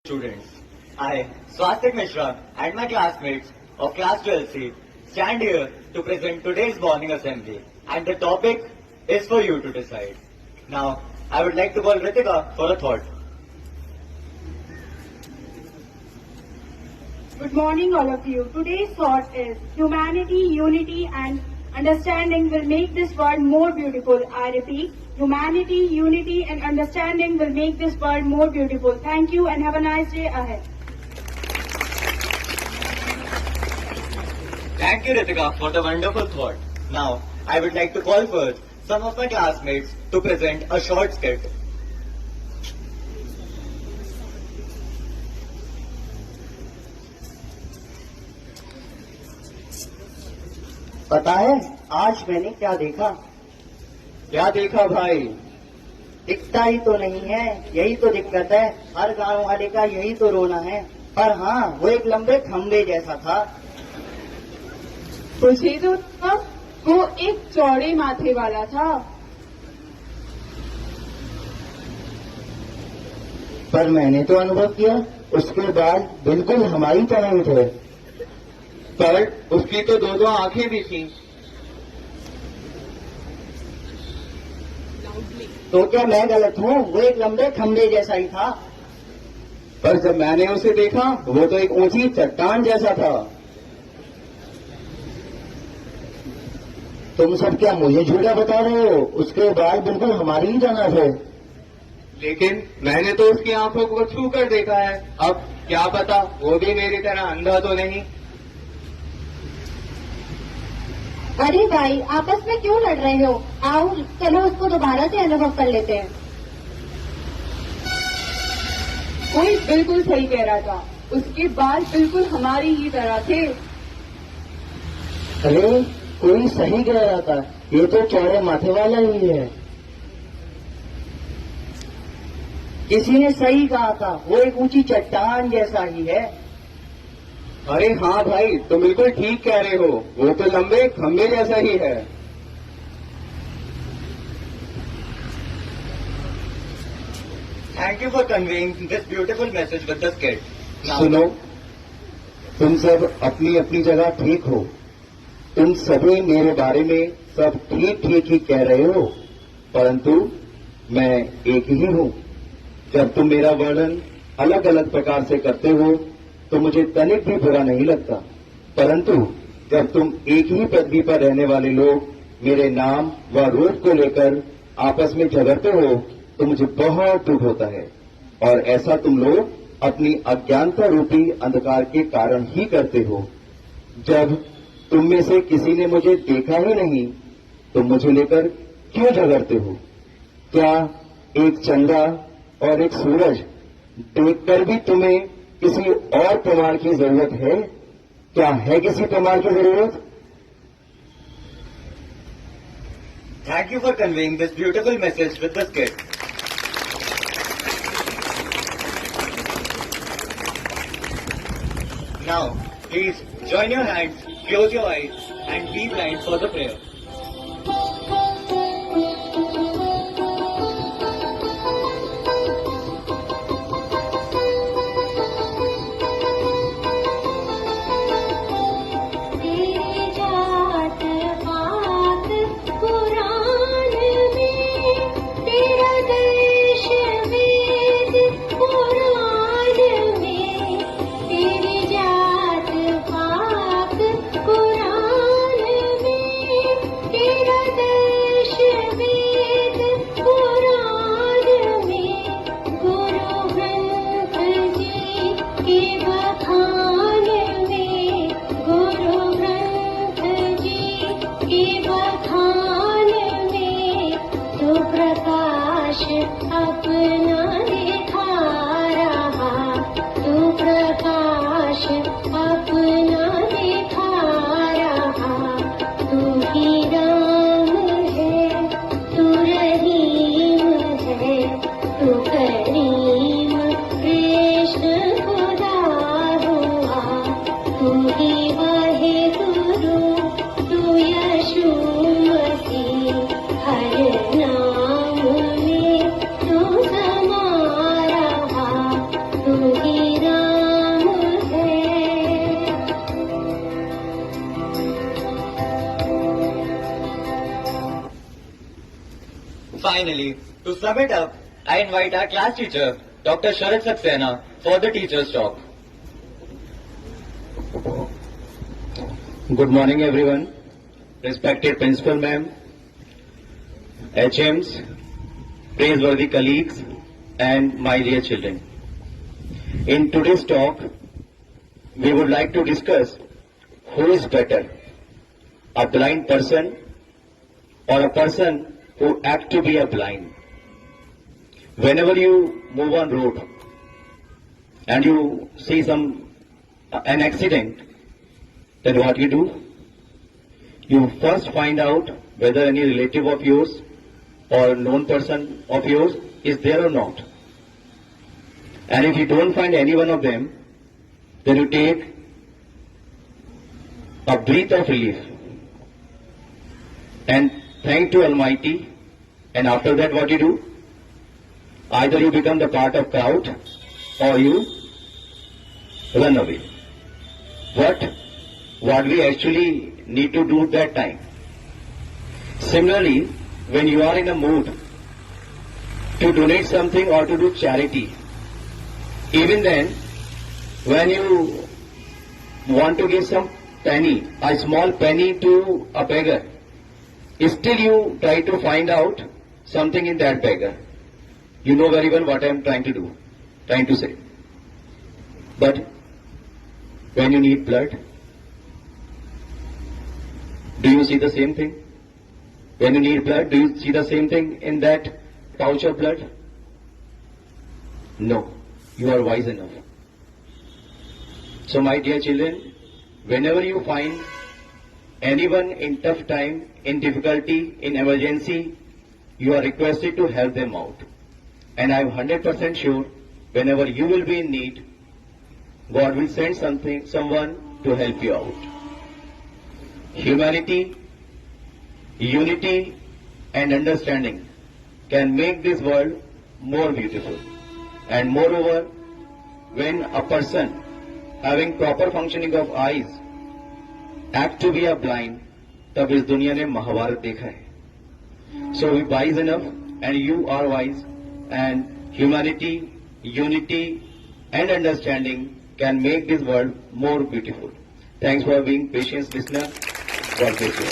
students. I, Swastik Mishra, and my classmates of Class 12C stand here to present today's morning assembly, and the topic is for you to decide. Now, I would like to call Ritika for a thought. Good morning, all of you. Today's thought is humanity, unity, and understanding will make this world more beautiful. I repeat, humanity, unity, and understanding will make this world more beautiful. Thank you and have a nice day ahead. Thank you, Ritika, for the wonderful thought. Now, I would like to call forth some of my classmates to present a short skit. पता है आज मैंने क्या देखा? क्या देखा भाई? दिखता ही तो नहीं है, यही तो दिक्कत है। हर गांव वाले का यही तो रोना है। पर हाँ, वो एक लंबे खंबे जैसा था। मुझे तो वो एक चौड़े माथे वाला था। पर मैंने तो अनुभव किया, उसके बाल बिल्कुल हमारी तरह ही थे। पर उसकी तो दो आंखें भी थी। तो क्या मैं गलत हूँ? वो एक लंबे खंबे जैसा ही था। पर जब मैंने उसे देखा, वो तो एक ऊंची चट्टान जैसा था। तुम सब क्या मुझे झूठा बता रहे हो? उसके बाल बिल्कुल हमारी ही तरह थे। लेकिन मैंने तो उसकी आंखों को छू कर देखा है। अब क्या पता वो भी मेरी तरह अंधा तो नहीं। अरे भाई, आपस में क्यों लड़ रहे हो? आओ चलो उसको दोबारा से अनुभव कर लेते हैं। कोई बिल्कुल सही कह रहा था, उसके बाल बिल्कुल हमारी ही तरह थे। अरे कोई सही कह रहा था, ये तो चौड़े माथे वाला ही है। किसी ने सही कहा था, वो एक ऊंची चट्टान जैसा ही है। अरे हाँ भाई, तुम बिल्कुल ठीक कह रहे हो, वो तो लंबे खंबे जैसा ही है। Thank you for conveying this beautiful message with the skit. सुनो, तुम सब अपनी अपनी जगह ठीक हो। तुम सभी मेरे बारे में सब ठीक ठीक ही कह रहे हो, परंतु मैं एक ही हूँ। जब तुम मेरा वर्णन अलग अलग प्रकार से करते हो तो मुझे तनिक भी बुरा नहीं लगता, परंतु जब तुम एक ही पृथ्वी पर रहने वाले लोग मेरे नाम व रूप को लेकर आपस में झगड़ते हो तो मुझे बहुत दुख होता है। और ऐसा तुम लोग अपनी अज्ञानता रूपी अंधकार के कारण ही करते हो। जब तुम में से किसी ने मुझे देखा ही नहीं तो मुझे लेकर क्यों झगड़ते हो? क्या एक चंदा और एक सूरज देखकर भी तुम्हें किसी और प्रमाण की जरूरत है? क्या है किसी प्रमाण की जरूरत? Thank you for conveying this beautiful message with the skit. Now, please join your hands, close your eyes, and be blind for the prayer. तू ही finally, to sum it up, I invite our class teacher, Dr. Sharad Saxena, for the teacher's talk. Good morning, everyone. Respected Principal Ma'am, HMs, praiseworthy colleagues, and my dear children. In today's talk, we would like to discuss who is better, a blind person or a person who acts to be a blind. Whenever you move on road and you see an accident, then what you do? You first find out whether any relative of yours or known person of yours is there or not. And if you don't find any one of them, then you take a breath of relief and thank to Almighty. And after that, what you do? Either you become the part of crowd or you run away. What we actually need to do at that time. Similarly, when you are in a mood to donate something or to do charity, even then, when you want to give some penny, a small penny to a beggar, still you try to find out something in that beggar. You know very well what I am trying to say. But when you need blood, do you see the same thing? When you need blood, do you see the same thing in that pouch of blood? No, you are wise enough. So my dear children, whenever you find anyone in tough time, in difficulty, in emergency, you are requested to help them out. And I am 100% sure whenever you will be in need, God will send someone to help you out. Humanity, unity and understanding can make this world more beautiful. And moreover, when a person having proper functioning of eyes act to be a blind, तब इस दुनिया ने महाभारत देखा है. So be wise enough, and you are wise, and humanity, unity and understanding can make this world more beautiful. Thanks for being patient listener. God bless you.